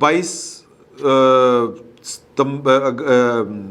22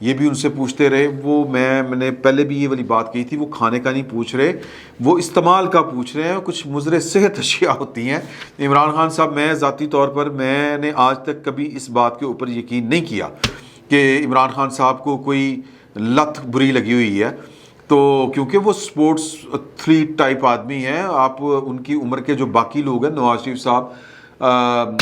یہ بھی ان سے پوچھتے رہے. وہ میں نے پہلے بھی یہ والی بات کہی تھی, وہ کھانے کا نہیں پوچھ رہے, وہ استعمال کا پوچھ رہے ہیں. کچھ مضر صحت اشیاء ہوتی ہیں. عمران خان صاحب, میں ذاتی طور پر میں نے آج تک کبھی اس بات کے اوپر یقین نہیں کیا کہ عمران خان صاحب کو کوئی لت بری لگی ہوئی ہے, تو کیونکہ وہ سپورٹس ایتھلیٹ ٹائپ آدمی ہیں. آپ ان کی عمر کے جو باقی لوگ ہیں, نواز شریف صاحب,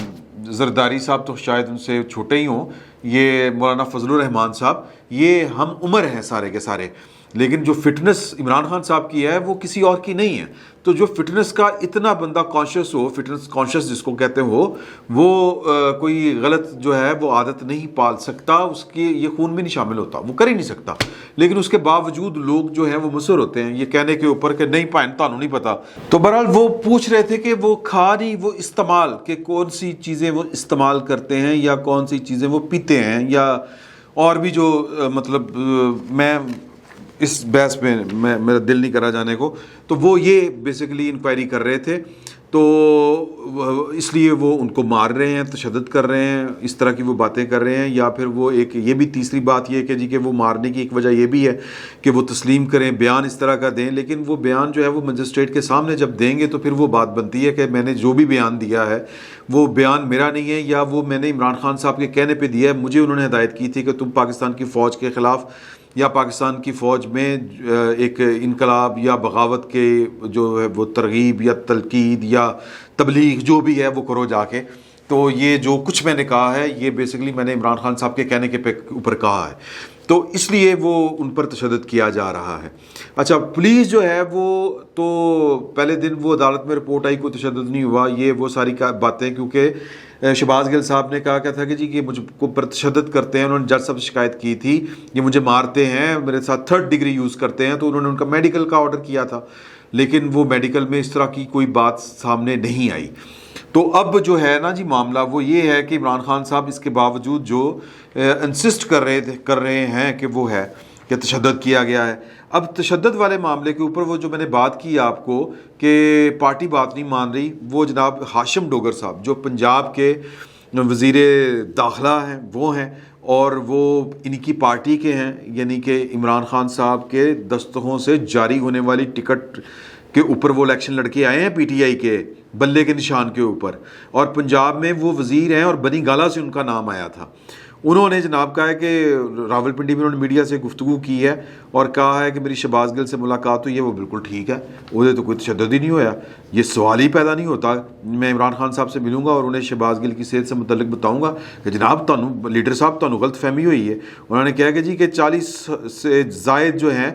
زرداری صاحب تو شاید ان سے چھوٹے ہی ہوں, یہ مولانا فضل الرحمان صاحب, یہ ہم عمر ہیں سارے کے سارے. لیکن جو فٹنس عمران خان صاحب کی ہے وہ کسی اور کی نہیں ہے. تو جو فٹنس کا اتنا بندہ کانشیس ہو, فٹنس کانشیس جس کو کہتے ہو, وہ کوئی غلط جو ہے وہ عادت نہیں پال سکتا, اس کی یہ خون میں نہیں شامل ہوتا, وہ کر ہی نہیں سکتا. لیکن اس کے باوجود لوگ جو ہیں وہ مصر ہوتے ہیں یہ کہنے کے اوپر کہ نہیں پائن تانوں نہیں پتا. تو بہرحال وہ پوچھ رہے تھے کہ وہ کھا نہیں, وہ استعمال, کہ کون سی چیزیں وہ استعمال کرتے ہیں یا کون سی چیزیں وہ پیتے ہیں, یا اور بھی جو مطلب میں اس بحث میں میرا دل نہیں کرا جانے کو. تو وہ یہ بیسیکلی انکوائری کر رہے تھے, تو اس لیے وہ ان کو مار رہے ہیں, تشدد کر رہے ہیں, اس طرح کی وہ باتیں کر رہے ہیں. یا پھر وہ ایک یہ بھی تیسری بات یہ کہ جی کہ وہ مارنے کی ایک وجہ یہ بھی ہے کہ وہ تسلیم کریں, بیان اس طرح کا دیں. لیکن وہ بیان جو ہے وہ مجسٹریٹ کے سامنے جب دیں گے تو پھر وہ بات بنتی ہے کہ میں نے جو بھی بیان دیا ہے وہ بیان میرا نہیں ہے, یا وہ میں نے عمران خان صاحب کے کہنے پہ دیا ہے. مجھے انہوں نے ہدایت کی تھی کہ تم پاکستان کی فوج کے خلاف یا پاکستان کی فوج میں ایک انقلاب یا بغاوت کے جو ہے وہ ترغیب یا تلقید یا تبلیغ جو بھی ہے وہ کرو جا کے. تو یہ جو کچھ میں نے کہا ہے یہ بیسیکلی میں نے عمران خان صاحب کے کہنے کے اوپر کہا ہے, تو اس لیے وہ ان پر تشدد کیا جا رہا ہے. اچھا, پولیس جو ہے وہ تو پہلے دن وہ عدالت میں رپورٹ آئی, کوئی تشدد نہیں ہوا, یہ وہ ساری باتیں, کیونکہ شہباز گل صاحب نے کہا تھا کہ جی کہ مجھ کو پر تشدد کرتے ہیں, انہوں نے جج صاحب سے شکایت کی تھی, یہ مجھے مارتے ہیں, میرے ساتھ 3rd ڈگری یوز کرتے ہیں, تو انہوں نے ان کا میڈیکل کا آرڈر کیا تھا. لیکن وہ میڈیکل میں اس طرح کی کوئی بات سامنے نہیں آئی. تو اب جو ہے نا جی معاملہ وہ یہ ہے کہ عمران خان صاحب اس کے باوجود جو انسسٹ کر رہے ہیں کہ وہ ہے کہ تشدد کیا گیا ہے. اب تشدد والے معاملے کے اوپر وہ جو میں نے بات کی آپ کو کہ پارٹی بات نہیں مان رہی, وہ جناب ہاشم ڈوگر صاحب جو پنجاب کے وزیر داخلہ ہیں وہ ہیں, اور وہ ان کی پارٹی کے ہیں, یعنی کہ عمران خان صاحب کے دستخطوں سے جاری ہونے والی ٹکٹ کے اوپر وہ الیکشن لڑ کے آئے ہیں پی ٹی آئی کے بلے کے نشان کے اوپر, اور پنجاب میں وہ وزیر ہیں اور بنی گالا سے ان کا نام آیا تھا. انہوں نے جناب کہا ہے کہ راولپنڈی میں انہوں نے میڈیا سے گفتگو کی ہے اور کہا ہے کہ میری شہباز گل سے ملاقات ہوئی ہے, وہ بالکل ٹھیک ہے, وہ تو کوئی تشدد ہی نہیں ہوا. یہ سوال ہی پیدا نہیں ہوتا. میں عمران خان صاحب سے ملوں گا اور انہیں شہباز گل کی صحت سے متعلق بتاؤں گا کہ جناب تانوں لیڈر صاحب تانوں غلط فہمی ہوئی ہے. انہوں نے کہا کہ جی کہ 40 سے زائد جو ہیں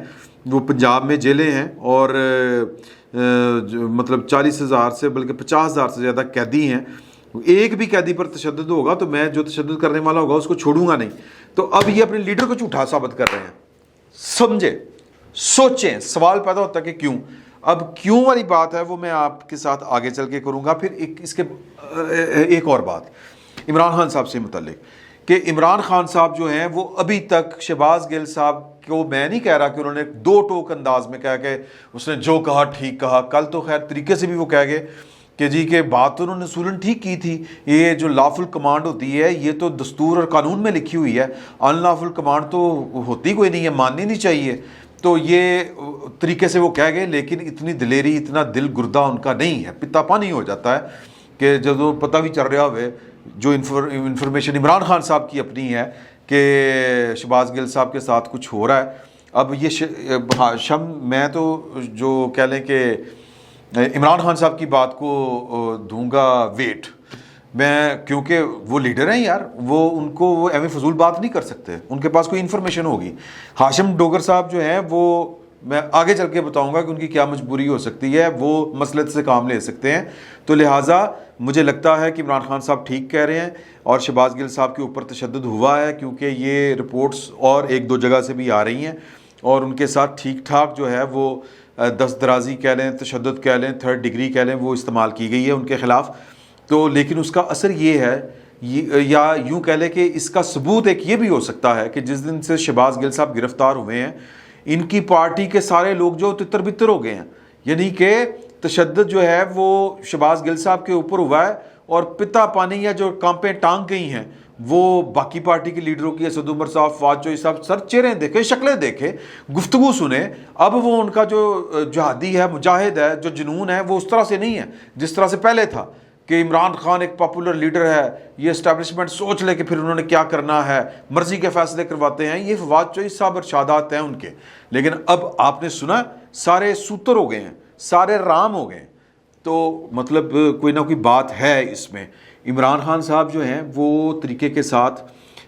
وہ پنجاب میں جیلیں ہیں, اور مطلب 40,000 سے بلکہ 50,000 سے زیادہ قیدی ہیں. ایک بھی قیدی پر تشدد ہوگا تو میں جو تشدد کرنے والا ہوگا اس کو چھوڑوں گا نہیں. تو اب یہ اپنے لیڈر کو جھوٹا ثابت کر رہے ہیں. سمجھے, سوچیں, سوال پیدا ہوتا ہے کہ کیوں. اب کیوں والی بات ہے وہ میں آپ کے ساتھ آگے چل کے کروں گا. پھر اس کے ایک اور بات عمران خان صاحب سے متعلق کہ عمران خان صاحب جو ہیں وہ ابھی تک شہباز گل صاحب کو, میں نہیں کہہ رہا کہ انہوں نے 2 ٹوک انداز میں کہا کہ اس نے جو کہا ٹھیک کہا, کل تو خیر طریقے سے بھی وہ کہہ گئے کہ جی کہ بات تو انہوں نے اصولاً ٹھیک کی تھی. یہ جو لافل کمانڈ ہوتی ہے یہ تو دستور اور قانون میں لکھی ہوئی ہے, ان لافل کمانڈ تو ہوتی کوئی نہیں ہے, ماننی نہیں چاہیے. تو یہ طریقے سے وہ کہہ گئے, لیکن اتنی دلیری, اتنا دل گردہ ان کا نہیں ہے. پتا پانی ہو جاتا ہے کہ جب پتہ بھی چل رہا ہوئے, جو انفارمیشن عمران خان صاحب کی اپنی ہے کہ شہباز گل صاحب کے ساتھ کچھ ہو رہا ہے. اب یہ میں تو جو کہہ لیں کہ عمران خان صاحب کی بات کو دوں گا ویٹ میں, کیونکہ وہ لیڈر ہیں یار, وہ ان کو وہ ایویں فضول بات نہیں کر سکتے, ان کے پاس کوئی انفارمیشن ہوگی. ہاشم ڈوگر صاحب جو ہیں وہ میں آگے چل کے بتاؤں گا کہ ان کی کیا مجبوری ہو سکتی ہے, وہ مسلط سے کام لے سکتے ہیں. تو لہٰذا مجھے لگتا ہے کہ عمران خان صاحب ٹھیک کہہ رہے ہیں اور شہباز گل صاحب کے اوپر تشدد ہوا ہے, کیونکہ یہ رپورٹس اور 1-2 جگہ سے بھی آ رہی ہیں, اور ان کے ساتھ ٹھیک ٹھاک جو ہے وہ دست درازی کہہ لیں, تشدد کہہ لیں, 3rd ڈگری کہہ لیں, وہ استعمال کی گئی ہے ان کے خلاف. تو لیکن اس کا اثر یہ ہے, یا یوں کہہ لیں کہ اس کا ثبوت ایک یہ بھی ہو سکتا ہے کہ جس دن سے شہباز گل صاحب گرفتار ہوئے ہیں ان کی پارٹی کے سارے لوگ جو تتر بتر ہو گئے ہیں, یعنی کہ تشدد جو ہے وہ شہباز گل صاحب کے اوپر ہوا ہے, اور پتا پانی یا جو کانپیں ٹانگ گئی ہیں وہ باقی پارٹی کے لیڈروں کی، اسد عمر صاحب، فواد چوہی صاحب، سر چہرے دیکھے، شکلیں دیکھے، گفتگو سنیں. اب وہ ان کا جو جہادی ہے، مجاہد ہے، جو جنون ہے، وہ اس طرح سے نہیں ہے جس طرح سے پہلے تھا کہ عمران خان ایک پاپولر لیڈر ہے، یہ اسٹیبلشمنٹ سوچ لے کہ پھر انہوں نے کیا کرنا ہے، مرضی کے فیصلے کرواتے ہیں. یہ فواد چوہی صاحب ارشادات ہیں ان کے. لیکن اب آپ نے سنا سارے سوتر ہو گئے ہیں، سارے رام ہو گئے ہیں. تو مطلب کوئی نہ کوئی بات ہے اس میں. عمران خان صاحب جو ہیں وہ طریقے کے ساتھ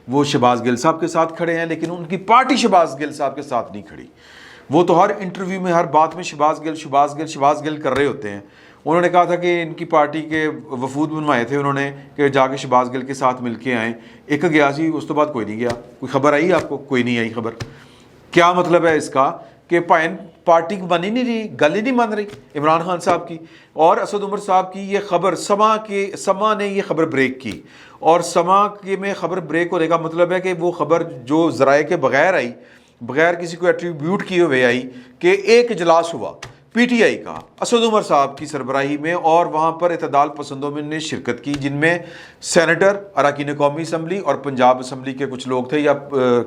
وہ شہباز گل صاحب کے ساتھ کھڑے ہیں، لیکن ان کی پارٹی شہباز گل صاحب کے ساتھ نہیں کھڑی. وہ تو ہر انٹرویو میں، ہر بات میں شہباز گل کر رہے ہوتے ہیں. انہوں نے کہا تھا کہ ان کی پارٹی کے وفود بنوائے تھے انہوں نے کہ جا کے شہباز گل کے ساتھ مل کے آئیں. ایک گیا سی، اس تو بعد کوئی نہیں گیا. کوئی خبر آئی آپ کو؟ کوئی نہیں آئی خبر. کیا مطلب ہے اس کا کہ پارٹی مان ہی نہیں رہی، گل ہی نہیں مان رہی عمران خان صاحب کی. اور اسد عمر صاحب کی یہ خبر سما نے یہ خبر بریک کی، اور سما میں خبر بریک ہونے کا مطلب ہے کہ وہ خبر جو ذرائع کے بغیر آئی، بغیر کسی کو ایٹریبیوٹ کیے ہوئے آئی، کہ ایک اجلاس ہوا پی ٹی آئی کا اسد عمر صاحب کی سربراہی میں، اور وہاں پر اعتدال پسندوں میں نے شرکت کی، جن میں سینیٹر، اراکین قومی اسمبلی اور پنجاب اسمبلی کے کچھ لوگ تھے، یا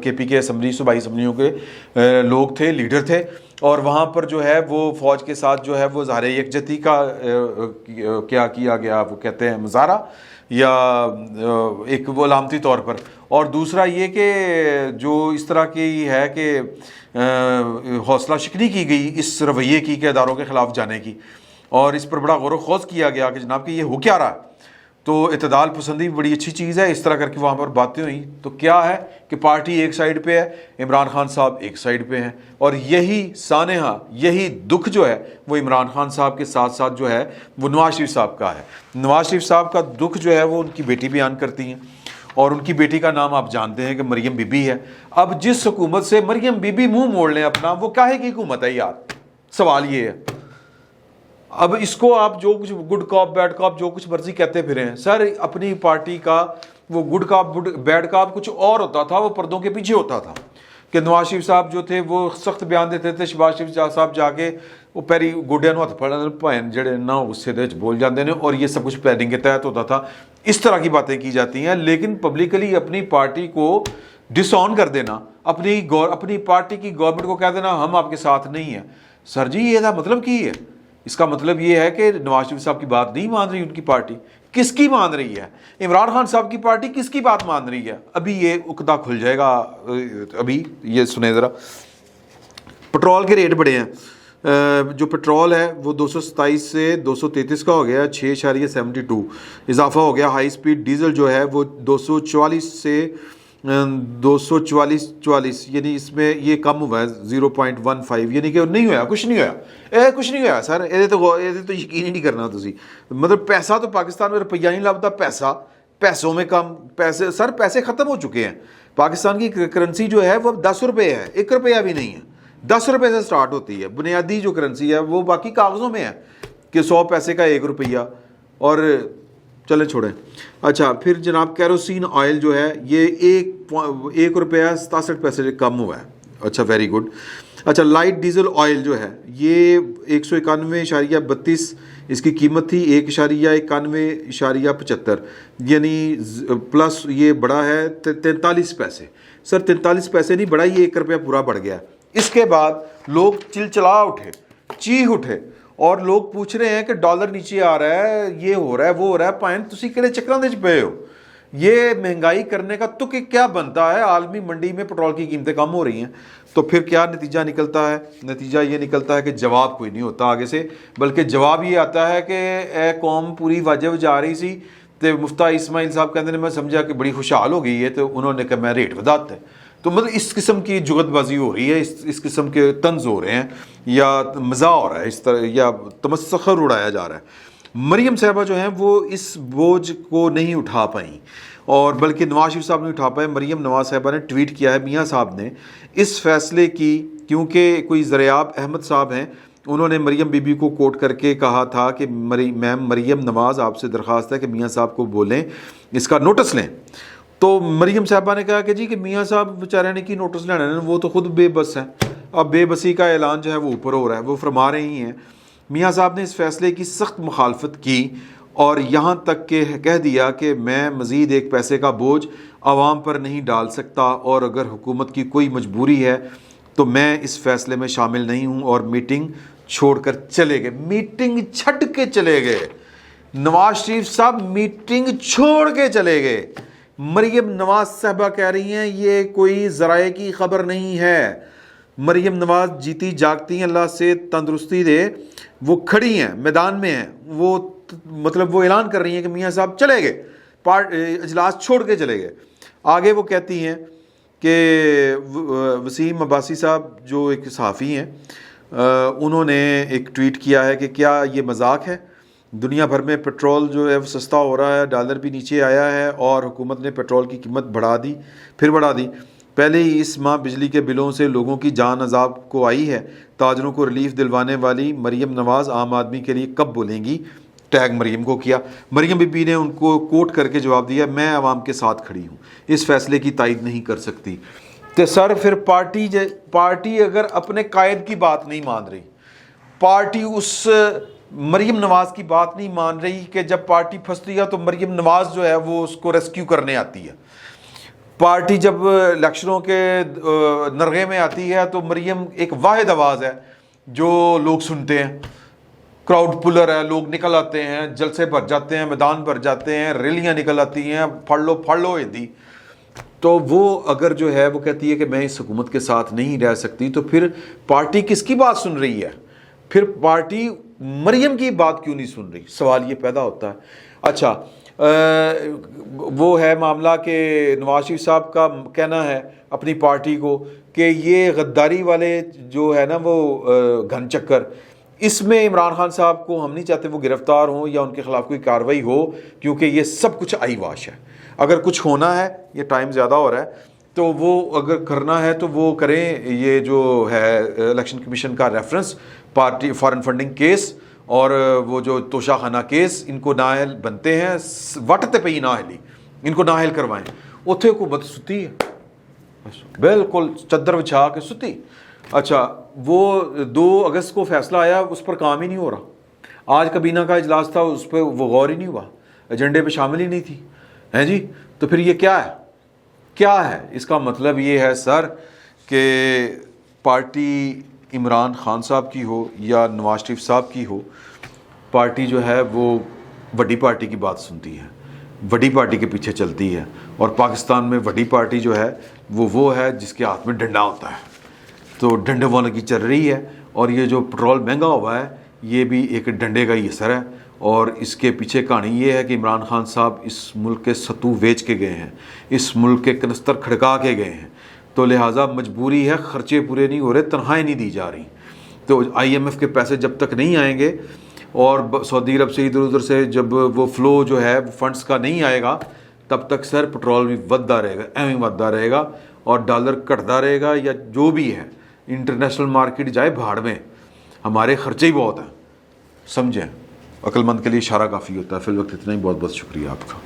کے پی کے اسمبلی، صوبائی اسمبلیوں کے لوگ تھے، لیڈر تھے. اور وہاں پر جو ہے وہ فوج کے ساتھ جو ہے وہ ظاہر یکجہتی کا کیا کیا گیا، وہ کہتے ہیں مظاہرہ، یا ایک وہ علامتی طور پر. اور دوسرا یہ کہ جو اس طرح کی ہے کہ حوصلہ شکنی کی گئی اس رویے کی کہ اداروں کے خلاف جانے کی، اور اس پر بڑا غور و خوض کیا گیا کہ جناب کہ یہ ہو کیا رہا. تو اعتدال پسندی بڑی اچھی چیز ہے. اس طرح کر کے وہاں پر باتیں ہوئیں تو کیا ہے کہ پارٹی ایک سائیڈ پہ ہے، عمران خان صاحب ایک سائیڈ پہ ہیں، اور یہی سانحہ، یہی دکھ جو ہے وہ عمران خان صاحب کے ساتھ ساتھ جو ہے وہ نواز شریف صاحب کا ہے. نواز شریف صاحب کا دکھ جو ہے وہ ان کی بیٹی بیان کرتی ہیں، اور ان کی بیٹی کا نام آپ جانتے ہیں کہ مریم بی بی ہے. اب جس حکومت سے مریم بی بی منہ موڑ لیں اپنا، وہ کاہے کی حکومت ہے یار؟ سوال یہ ہے. اب اس کو آپ جو کچھ گڈ کاپ بیڈ کاپ جو کچھ مرضی کہتے پھریں سر، اپنی پارٹی کا وہ گڈ کاپ بیڈ کاپ کچھ اور ہوتا تھا، وہ پردوں کے پیچھے ہوتا تھا. کہ نواز شریف صاحب جو تھے وہ سخت بیان دیتے تھے، شہباز شریف صاحب جا کے وہ پیری گوڈیا نو ہاتھ پھڑن بھن جڑے نہ غصے دے بول جاندے نے، اور یہ سب کچھ پلاننگ کے تحت ہوتا تھا. اس طرح کی باتیں کی جاتی ہیں. لیکن پبلکلی اپنی پارٹی کو ڈس آن کر دینا، اپنی پارٹی کی گورنمنٹ کو کہہ دینا ہم آپ کے ساتھ نہیں ہیں. سر جی یہ مطلب کی ہے؟ اس کا مطلب یہ ہے کہ نواز شریف صاحب کی بات نہیں مان رہی ان کی پارٹی. کس کی مان رہی ہے؟ عمران خان صاحب کی پارٹی کس کی بات مان رہی ہے؟ ابھی یہ عقدہ کھل جائے گا. ابھی یہ سنیں ذرا، پٹرول کے ریٹ بڑے ہیں. جو پٹرول ہے وہ 227 سے 233 کا ہو گیا، 6.72 اضافہ ہو گیا. ہائی سپیڈ ڈیزل جو ہے وہ 244 سے 244، یعنی اس میں یہ کم ہوا ہے 0.15، یعنی کہ نہیں ہوا، کچھ نہیں ہوا، کچھ نہیں ہوا سر. یہ تو یقین ہی نہیں کرنا تسی. مطلب پیسہ تو پاکستان میں روپیہ نہیں لبتا، پیسوں میں کم پیسے. سر پیسے ختم ہو چکے ہیں. پاکستان کی کرنسی جو ہے وہ 10 روپے ہے، 1 روپیہ بھی نہیں ہے. 10 روپے سے سٹارٹ ہوتی ہے بنیادی جو کرنسی ہے، وہ باقی کاغذوں میں ہے کہ 100 پیسے کا 1 روپیہ. اور چلیں چھوڑیں. اچھا پھر جناب کیروسین آئل جو ہے یہ 1 روپیہ 67 پیسے سے کم ہوا ہے. اچھا ویری گڈ. اچھا لائٹ ڈیزل آئل جو ہے یہ 191.32 اس کی قیمت تھی، 1.91.75 یعنی پلس یہ بڑا ہے 43 پیسے. سر 43 پیسے نہیں بڑا، یہ 1 روپیہ پورا بڑھ گیا. اس کے بعد لوگ چلچلا اٹھے، چیخ اٹھے، اور لوگ پوچھ رہے ہیں کہ ڈالر نیچے آ رہا ہے، یہ ہو رہا ہے، وہ ہو رہا ہے. پائن تسی کہڑے چکراں دے وچ پئے ہو؟ یہ مہنگائی کرنے کا تو کیا بنتا ہے؟ عالمی منڈی میں پٹرول کی قیمتیں کم ہو رہی ہیں. تو پھر کیا نتیجہ نکلتا ہے؟ نتیجہ یہ نکلتا ہے کہ جواب کوئی نہیں ہوتا آگے سے، بلکہ جواب یہ آتا ہے کہ اے قوم پوری واجب جا رہی سی تے مفتاح اسماعیل صاحب کہتے ہیں میں سمجھا کہ بڑی خوشحال ہو گئی ہے تو انہوں نے کہا میں ریٹ بداتا ہے. تو مطلب اس قسم کی جغت بازی ہو رہی ہے، اس قسم کے طنز ہو رہے ہیں، یا مزاح ہو رہا ہے اس طرح، یا تمسخر اڑایا جا رہا ہے. مریم صاحبہ جو ہیں وہ اس بوجھ کو نہیں اٹھا پائیں، اور بلکہ نواز شریف صاحب نے اٹھا پائے. مریم نواز صاحبہ نے ٹویٹ کیا ہے میاں صاحب نے اس فیصلے کی، کیونکہ کوئی زریاب احمد صاحب ہیں، انہوں نے مریم بی بی کو کوٹ کر کے کہا تھا کہ میم مریم نواز آپ سے درخواست ہے کہ میاں صاحب کو بولیں، اس کا نوٹس لیں. تو مریم صاحبہ نے کہا کہ جی کہ میاں صاحب بیچارے نے کی نوٹس لینا ہے، وہ تو خود بے بس ہیں. اب بے بسی کا اعلان جو ہے وہ اوپر ہو رہا ہے. وہ فرما رہی ہیں میاں صاحب نے اس فیصلے کی سخت مخالفت کی اور یہاں تک کہ کہہ دیا کہ میں مزید ایک پیسے کا بوجھ عوام پر نہیں ڈال سکتا، اور اگر حکومت کی کوئی مجبوری ہے تو میں اس فیصلے میں شامل نہیں ہوں، اور میٹنگ چھوڑ کر چلے گئے۔ میٹنگ چھٹ کے چلے گئے، نواز شریف صاحب میٹنگ چھوڑ کے چلے گئے۔ مریم نواز صاحبہ کہہ رہی ہیں یہ کوئی ذرائع کی خبر نہیں ہے، مریم نواز جیتی جاگتی ہیں، اللہ سے تندرستی دے، وہ کھڑی ہیں، میدان میں ہیں، وہ مطلب وہ اعلان کر رہی ہیں کہ میاں صاحب چلے گئے، اجلاس چھوڑ کے چلے گئے۔ آگے وہ کہتی ہیں کہ وسیم عباسی صاحب جو ایک صحافی ہیں، انہوں نے ایک ٹویٹ کیا ہے کہ کیا یہ مذاق ہے، دنیا بھر میں پیٹرول جو ہے وہ سستا ہو رہا ہے، ڈالر بھی نیچے آیا ہے، اور حکومت نے پیٹرول کی قیمت بڑھا دی۔ پہلے ہی اس ماہ بجلی کے بلوں سے لوگوں کی جان عذاب کو آئی ہے، تاجروں کو ریلیف دلوانے والی مریم نواز عام آدمی کے لیے کب بولیں گی؟ ٹیگ مریم کو کیا۔ مریم بی بی نے ان کو کوٹ کر کے جواب دیا، میں عوام کے ساتھ کھڑی ہوں، اس فیصلے کی تائید نہیں کر سکتی۔ تو سر پھر پارٹی اگر اپنے قائد کی بات نہیں مان رہی، پارٹی اس مریم نواز کی بات نہیں مان رہی کہ جب پارٹی پھنستی ہے تو مریم نواز جو ہے وہ اس کو ریسکیو کرنے آتی ہے، پارٹی جب الیکشنوں کے نرغے میں آتی ہے تو مریم ایک واحد آواز ہے جو لوگ سنتے ہیں، کراؤڈ پلر ہے، لوگ نکل آتے ہیں، جلسے بھر جاتے ہیں، میدان بھر جاتے ہیں، ریلیاں نکل آتی ہیں، پڑھ لو ہندی۔ تو وہ اگر جو ہے وہ کہتی ہے کہ میں اس حکومت کے ساتھ نہیں رہ سکتی، تو پھر پارٹی کس کی بات سن رہی ہے؟ پھر پارٹی مریم کی بات کیوں نہیں سن رہی؟ سوال یہ پیدا ہوتا ہے۔ اچھا وہ ہے معاملہ کہ نواز شریف صاحب کا کہنا ہے اپنی پارٹی کو کہ یہ غداری والے جو ہے نا وہ گھن چکر، اس میں عمران خان صاحب کو ہم نہیں چاہتے وہ گرفتار ہوں یا ان کے خلاف کوئی کارروائی ہو، کیونکہ یہ سب کچھ آئی واش ہے۔ اگر کچھ ہونا ہے، یہ ٹائم زیادہ ہو رہا ہے، تو وہ اگر کرنا ہے تو وہ کریں۔ یہ جو ہے الیکشن کمیشن کا reference, party foreign funding case اور وہ جو توشہ خانہ کیس، ان کو نااہل بنتے ہیں، وٹتے پہ ہی نااہلی، ان کو نااہل کروائیں۔ اتھے حکومت ستی ہے، بالکل چادر بچھا کے ستی۔ اچھا وہ 2 اگست کو فیصلہ آیا، اس پر کام ہی نہیں ہو رہا۔ آج کابینہ کا اجلاس تھا، اس پہ وہ غور ہی نہیں ہوا، ایجنڈے پہ شامل ہی نہیں تھی، ہیں جی۔ تو پھر یہ کیا ہے؟ اس کا مطلب یہ ہے سر کہ پارٹی عمران خان صاحب کی ہو یا نواز شریف صاحب کی ہو، پارٹی جو ہے وہ بڑی پارٹی کی بات سنتی ہے، بڑی پارٹی کے پیچھے چلتی ہے، اور پاکستان میں بڑی پارٹی جو ہے وہ ہے جس کے ہاتھ میں ڈنڈا ہوتا ہے، تو ڈنڈے والوں کی چل رہی ہے۔ اور یہ جو پٹرول مہنگا ہوا ہے یہ بھی ایک ڈنڈے کا ہی اثر ہے، اور اس کے پیچھے کہانی یہ ہے کہ عمران خان صاحب اس ملک کے ستو بیچ کے گئے ہیں، اس ملک کے کنستر کھڑکا کے گئے ہیں، تو لہٰذا مجبوری ہے، خرچے پورے نہیں ہو رہے، تنخواہیں نہیں دی جا رہی، تو IMF کے پیسے جب تک نہیں آئیں گے اور سعودی عرب سے ادھر ادھر سے جب وہ فلو جو ہے فنڈز کا نہیں آئے گا، تب تک سر پٹرول بھی ودتا رہے گا، ایویں ودتا رہے گا، اور ڈالر گھٹتا رہے گا، یا جو بھی ہے انٹرنیشنل مارکیٹ جائے بھاڑ میں، ہمارے خرچے ہی بہت ہیں، سمجھیں۔ عقل مند کے لیے اشارہ کافی ہوتا ہے۔ فی الوقت اتنا ہی، بہت بہت شکریہ آپ کا۔